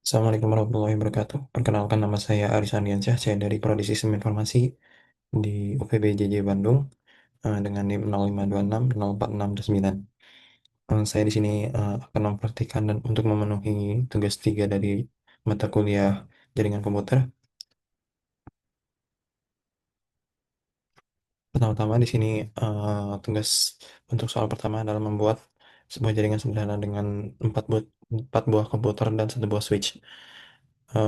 Assalamualaikum warahmatullahi wabarakatuh. Perkenalkan nama saya Aris Andiansyah, saya dari Prodi Sistem Informasi di UPB JJ Bandung dengan NIM 05260469. Saya di sini akan mempraktikkan dan untuk memenuhi tugas 3 dari mata kuliah jaringan komputer. Pertama-tama di sini tugas untuk soal pertama adalah membuat sebuah jaringan sederhana dengan 4 buah komputer dan 1 buah switch.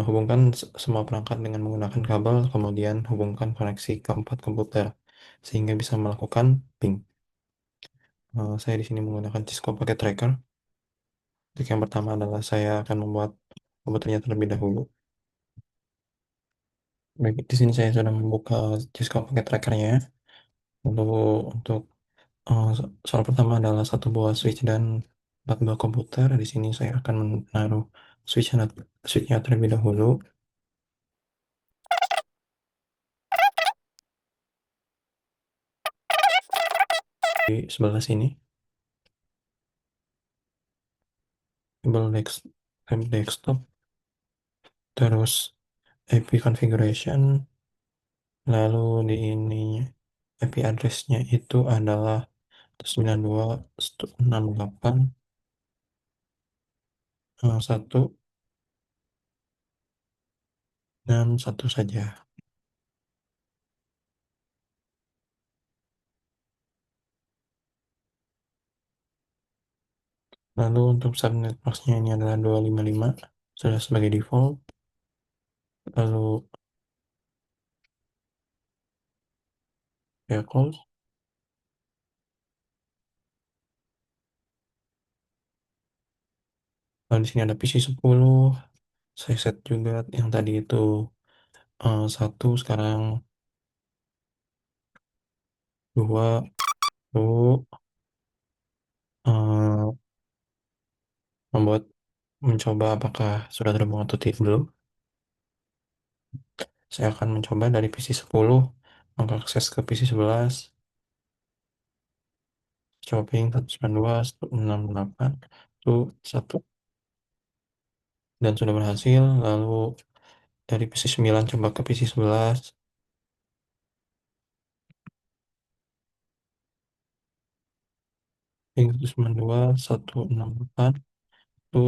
Hubungkan semua perangkat dengan menggunakan kabel, kemudian hubungkan koneksi ke 4 komputer sehingga bisa melakukan ping. Saya di sini menggunakan Cisco Packet Tracker. Untuk yang pertama adalah saya akan membuat komputernya terlebih dahulu. Baik, di sini saya sudah membuka Cisco Packet Tracker-nya. Untuk untuk soal pertama adalah 1 buah switch dan 4 buah komputer. Di sini saya akan menaruh switch-nya terlebih dahulu di sebelah sini. Label desktop, terus IP configuration, lalu di ini IP address-nya itu adalah 92.168.1 dan 1 saja. Lalu untuk subnet mask-nya ini adalah 255, sudah sebagai default. Lalu vehicle, lalu di sini ada PC 10. Saya set juga yang tadi itu 1, sekarang 2. Lalu eh, membuat mencoba apakah sudah terhubung atau tidak belum. Saya akan mencoba dari PC 10 mengakses ke PC 11, shopping 192.168 itu 1, dan sudah berhasil. Lalu dari PC 9 coba ke PC 11, ping 192.168 itu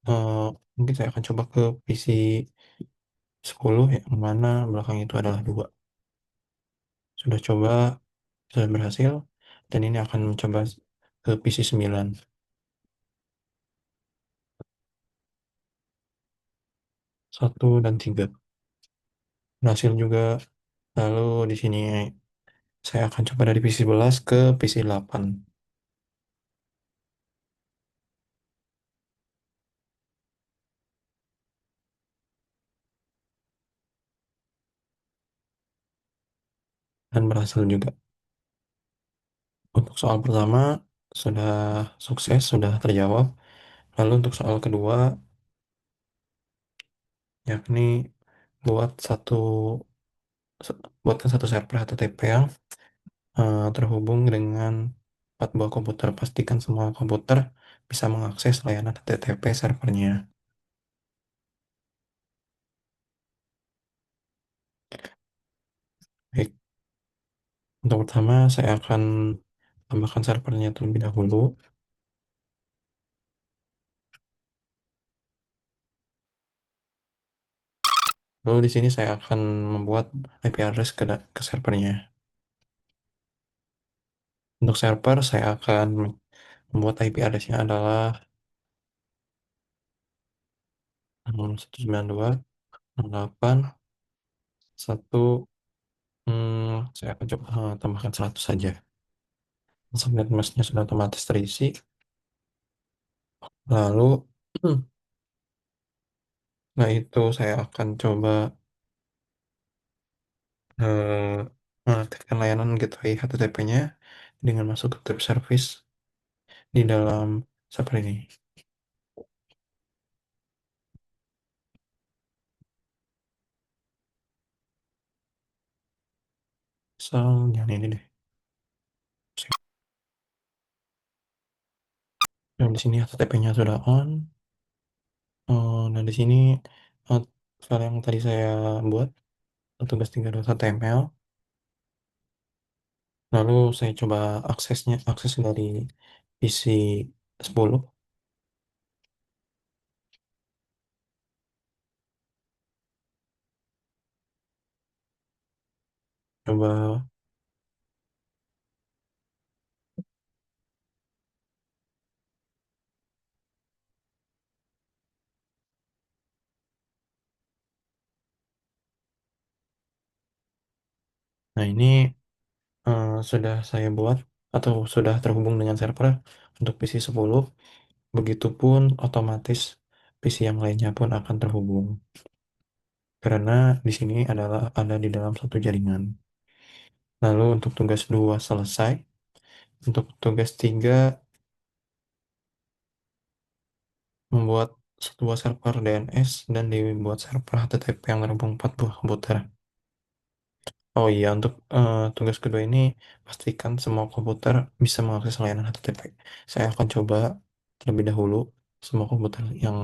eh, mungkin saya akan coba ke PC 10 yang mana belakang itu adalah 2. Sudah coba, sudah berhasil, dan ini akan mencoba ke PC 9, 1 dan 3 berhasil juga. Lalu di sini saya akan coba dari PC 11 ke PC 8. Dan berhasil juga. Untuk soal pertama sudah sukses, sudah terjawab. Lalu untuk soal kedua, yakni buat satu buatkan satu server HTTP yang terhubung dengan 4 buah komputer. Pastikan semua komputer bisa mengakses layanan HTTP servernya. Baik, untuk pertama saya akan tambahkan servernya terlebih dahulu. Lalu di sini saya akan membuat IP address ke servernya. Untuk server saya akan membuat IP address-nya adalah 192.168.1. Saya akan coba tambahkan 100 saja. Subnet mask-nya sudah otomatis terisi. Lalu nah itu saya akan coba eh, mengaktifkan layanan gateway HTTP-nya dengan masuk ke tab service di dalam server ini. Yang ini deh. Dan di sini HTTP-nya sudah on. di sini eh, file yang tadi saya buat tugas 3.1 ml. Lalu saya coba akses dari PC 10. Coba, nah ini sudah saya buat atau sudah terhubung dengan server untuk PC 10. Begitupun otomatis PC yang lainnya pun akan terhubung. Karena di sini adalah ada di dalam satu jaringan. Lalu untuk tugas 2 selesai. Untuk tugas 3 membuat sebuah server DNS dan dibuat server HTTP yang terhubung 4 buah komputer. Oh iya, untuk tugas kedua ini pastikan semua komputer bisa mengakses layanan HTTP. Saya akan coba terlebih dahulu semua komputer yang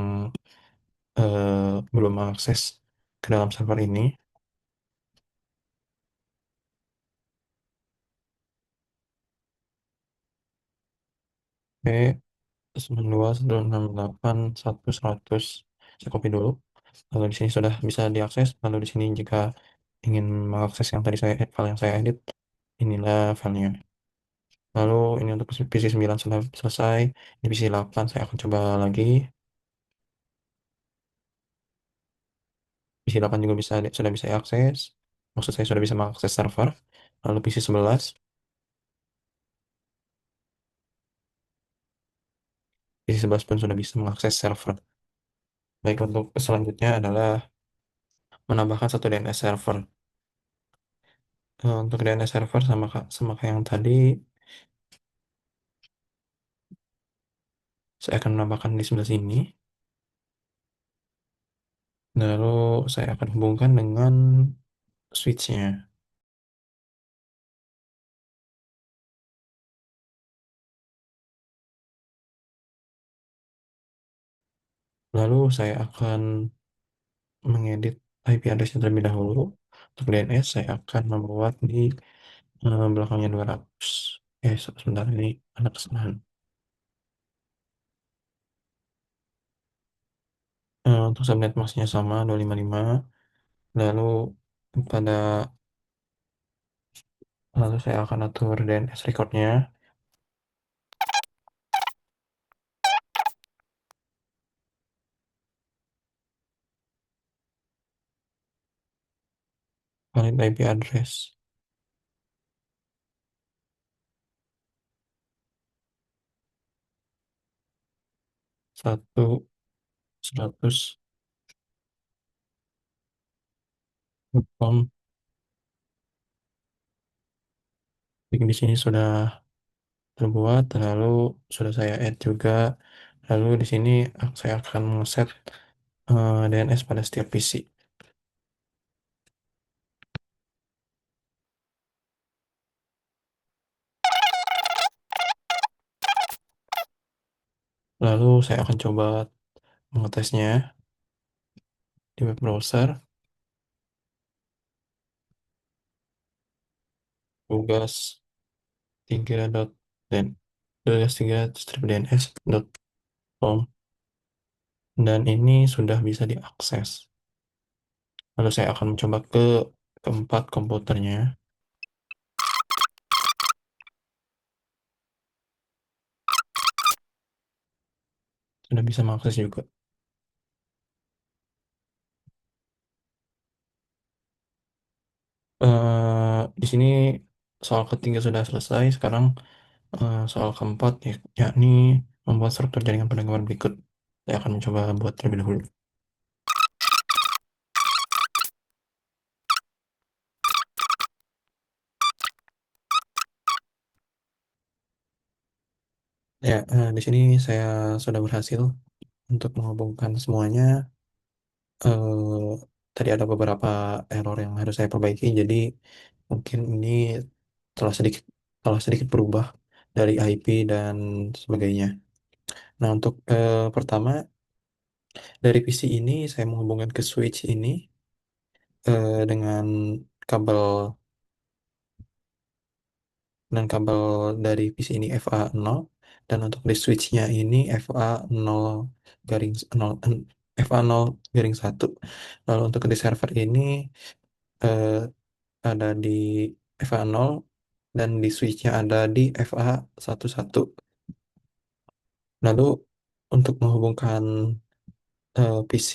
belum mengakses ke dalam server ini. Oke, 92.168.1.100. Saya copy dulu. Lalu di sini sudah bisa diakses. Lalu di sini jika ingin mengakses yang tadi file yang saya edit, inilah filenya. Lalu ini untuk PC 9 sudah selesai. Ini PC 8 saya akan coba lagi. PC 8 juga sudah bisa diakses. Maksud saya sudah bisa mengakses server. Lalu PC 11, PC 11 pun sudah bisa mengakses server. Baik, untuk selanjutnya adalah menambahkan satu DNS server. Untuk DNS server sama kayak yang tadi, saya akan menambahkan di sebelah sini. Lalu saya akan hubungkan dengan switch-nya. Lalu saya akan mengedit IP address-nya terlebih dahulu. Untuk DNS saya akan membuat di belakangnya 200. Sebentar, ini ada kesalahan. Untuk subnet masknya sama 255. Lalu pada lalu saya akan atur DNS recordnya. Valid IP address 1.100.com. Di sini sudah terbuat, lalu sudah saya add juga. Lalu di sini saya akan set DNS pada setiap PC. Lalu saya akan coba mengetesnya di web browser. Tugas 3 dot dan tugas 3 strip dns.com, dan ini sudah bisa diakses. Lalu saya akan mencoba ke keempat komputernya. Sudah bisa mengakses juga. Di sini soal ketiga sudah selesai. Sekarang soal keempat yakni membuat struktur jaringan pada gambar berikut. Saya akan mencoba buat terlebih dahulu. Ya, di sini saya sudah berhasil untuk menghubungkan semuanya. eh, Tadi ada beberapa error yang harus saya perbaiki, jadi mungkin ini telah sedikit telah sedikit berubah dari IP dan sebagainya. Nah, untuk pertama Dari PC ini saya menghubungkan ke switch ini dengan kabel kabel dari PC ini FA0, dan untuk di switchnya ini FA0 garing 0 FA0 garing 1. Lalu untuk di server ini eh, ada di FA0, dan di switchnya ada di FA11. Lalu untuk menghubungkan PC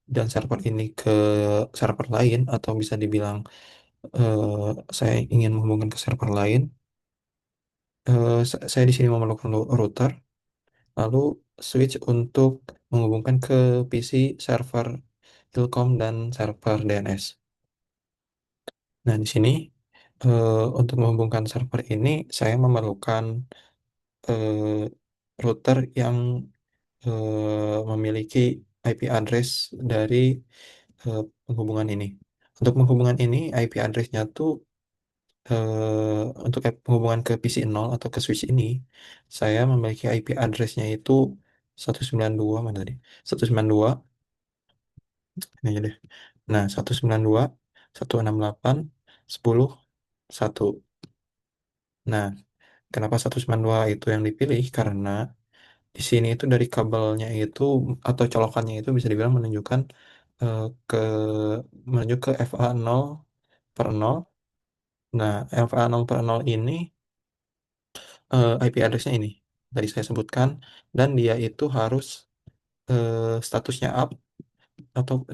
dan server ini ke server lain, atau bisa dibilang saya ingin menghubungkan ke server lain, saya di sini memerlukan router, lalu switch untuk menghubungkan ke PC server Telkom dan server DNS. Nah, di sini untuk menghubungkan server ini saya memerlukan eh, router yang memiliki IP address dari penghubungan ini. Untuk penghubungan ini, IP address-nya tuh untuk penghubungan ke PC0 atau ke switch ini, saya memiliki IP address-nya itu 192, mana tadi? 192, ini aja deh. Nah, 192, 168, 10, 1. Nah, kenapa 192 itu yang dipilih? Karena di sini itu dari kabelnya itu atau colokannya itu bisa dibilang menunjukkan eh, ke menuju ke FA0/0. Nah, FA0/0 ini IP address-nya ini tadi saya sebutkan, dan dia itu harus statusnya up,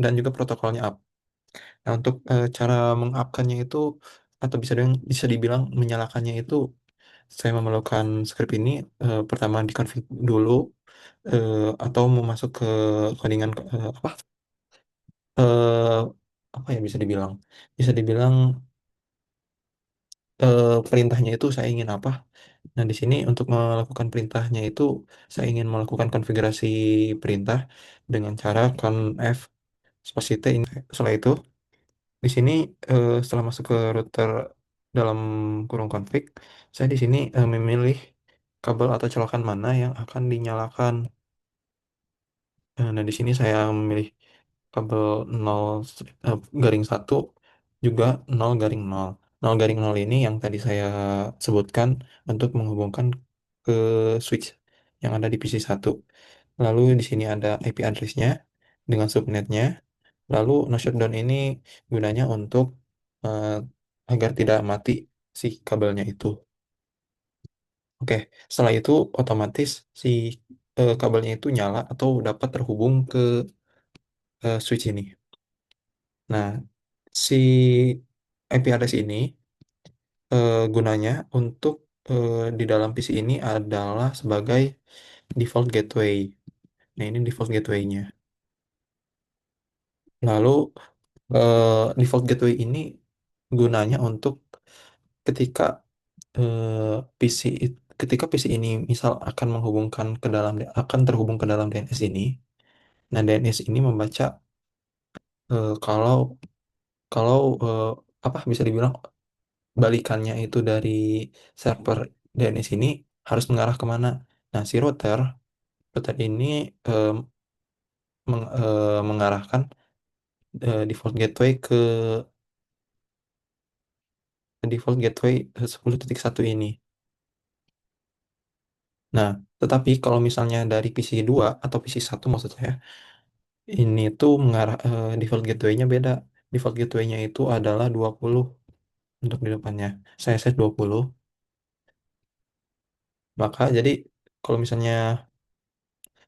dan juga protokolnya up. Nah, untuk cara mengupkannya itu, atau bisa dibilang menyalakannya itu, saya memerlukan script ini. Pertama dikonfig dulu, atau mau masuk ke codingan eh, apa ya, bisa dibilang perintahnya itu saya ingin apa. Nah, di sini untuk melakukan perintahnya itu saya ingin melakukan konfigurasi perintah dengan cara conf spasi t ini. Setelah itu di sini setelah masuk ke router dalam kurung config, saya di sini memilih kabel atau colokan mana yang akan dinyalakan. Nah, di sini saya memilih kabel 0 garing 1, juga 0/0. 0/0 ini yang tadi saya sebutkan untuk menghubungkan ke switch yang ada di PC1. Lalu di sini ada IP address-nya dengan subnetnya. Lalu no shutdown ini gunanya untuk eh, agar tidak mati si kabelnya itu. Oke, setelah itu otomatis si kabelnya itu nyala atau dapat terhubung ke switch ini. Nah, si IP address ini gunanya untuk di dalam PC ini adalah sebagai default gateway. Nah, ini default gateway-nya. Lalu default gateway ini gunanya untuk ketika ketika PC ini misal akan terhubung ke dalam DNS ini. Nah, DNS ini membaca kalau kalau apa bisa dibilang balikannya itu dari server DNS ini harus mengarah kemana. Nah, si router ini eh, mengarahkan default gateway ke default gateway 10.1 ini. Nah, tetapi kalau misalnya dari PC2 atau PC1 maksud saya, ini tuh default gateway-nya beda. Default gateway-nya itu adalah 20 untuk di depannya. Saya set 20. Maka jadi kalau misalnya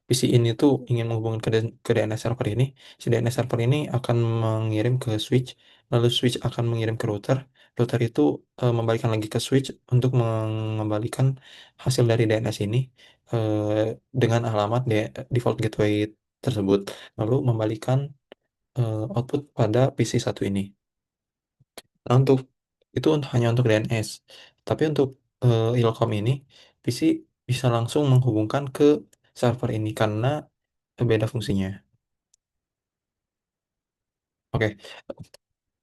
PC ini tuh ingin menghubungkan ke DNS server ini, si DNS server ini akan mengirim ke switch, lalu switch akan mengirim ke router. Router itu membalikkan lagi ke switch untuk mengembalikan hasil dari DNS ini dengan alamat default gateway tersebut, lalu membalikan output pada PC1 ini. Nah, hanya untuk DNS. Tapi untuk Ilkom ini, PC bisa langsung menghubungkan ke server ini karena beda fungsinya. Oke,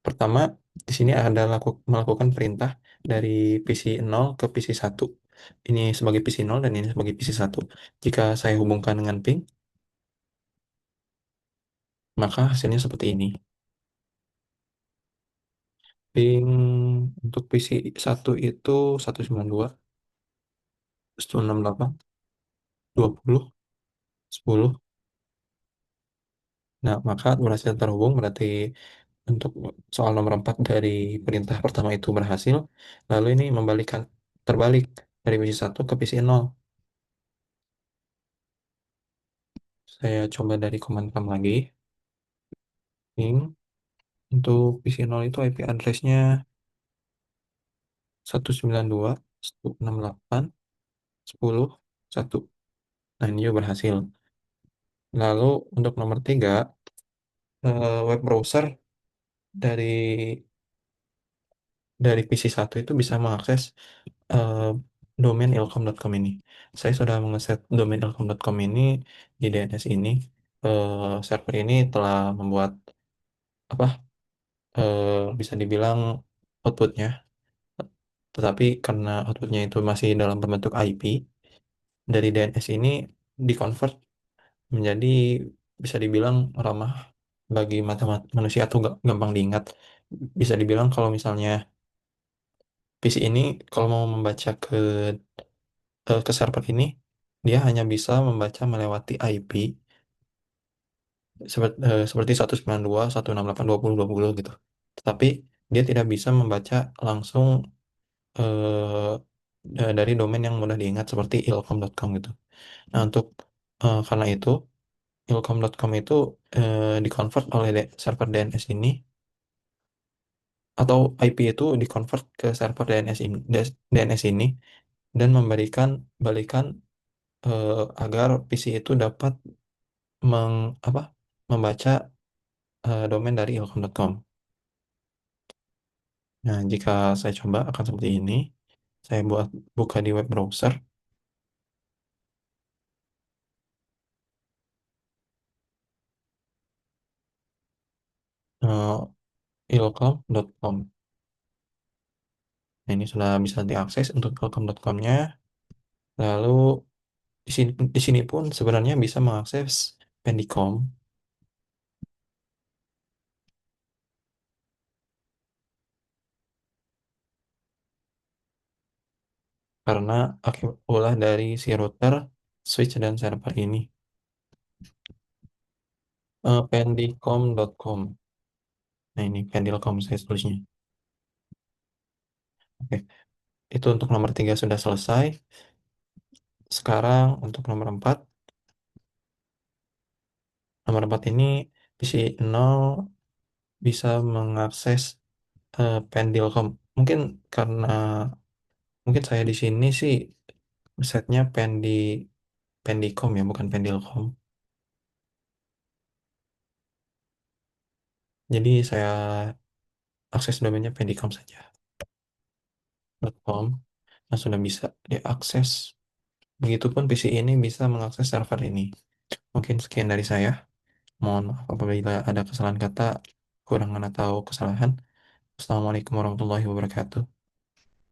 pertama di sini ada melakukan perintah dari PC0 ke PC1. Ini sebagai PC0 dan ini sebagai PC1. Jika saya hubungkan dengan ping, Maka hasilnya seperti ini. Ping untuk PC satu itu 192, 168, 20, 10. Nah, maka berhasil terhubung berarti untuk soal nomor 4 dari perintah pertama itu berhasil. Lalu ini terbalik dari PC satu ke PC nol. Saya coba dari command prompt lagi. Ping. Untuk PC nol itu IP address-nya 192, 168, 10, 1. Nah, ini juga berhasil. Lalu untuk nomor 3, web browser dari PC satu itu bisa mengakses eh, domain ilkom.com ini. Saya sudah mengeset domain ilkom.com ini di DNS ini. Server ini telah membuat apa? Bisa dibilang outputnya, tetapi karena outputnya itu masih dalam bentuk IP, dari DNS ini dikonvert menjadi bisa dibilang ramah bagi mata manusia atau gampang diingat. Bisa dibilang kalau misalnya PC ini kalau mau membaca ke server ini, dia hanya bisa membaca melewati IP seperti 192, 168, 20, 20 gitu. Tetapi dia tidak bisa membaca langsung dari domain yang mudah diingat seperti ilkom.com gitu. Nah, karena itu ilkom.com itu dikonvert oleh server DNS ini, atau IP itu dikonvert ke server DNS ini dan memberikan balikan agar PC itu dapat meng, apa, membaca domain dari ilkom.com. Nah, jika saya coba akan seperti ini. Saya buka di web browser eh, ilkom.com. Nah, ini sudah bisa diakses untuk ilkom.com-nya. Lalu di sini pun sebenarnya bisa mengakses Pendicom karena akibat ulah dari si router, switch dan server ini. Pendicom.com. Nah, ini Pendilcom saya tulisnya. Oke, itu untuk nomor 3 sudah selesai. Sekarang untuk nomor 4. Nomor 4 ini PC nol bisa mengakses Pendilcom. Mungkin karena mungkin saya di sini sih setnya Pendicom ya, bukan Pendilcom. Jadi saya akses domainnya Pendicom saja. .com. Nah, sudah bisa diakses. Begitupun PC ini bisa mengakses server ini. Mungkin sekian dari saya. Mohon maaf apabila ada kesalahan kata, kurangan atau kesalahan. Assalamualaikum warahmatullahi wabarakatuh.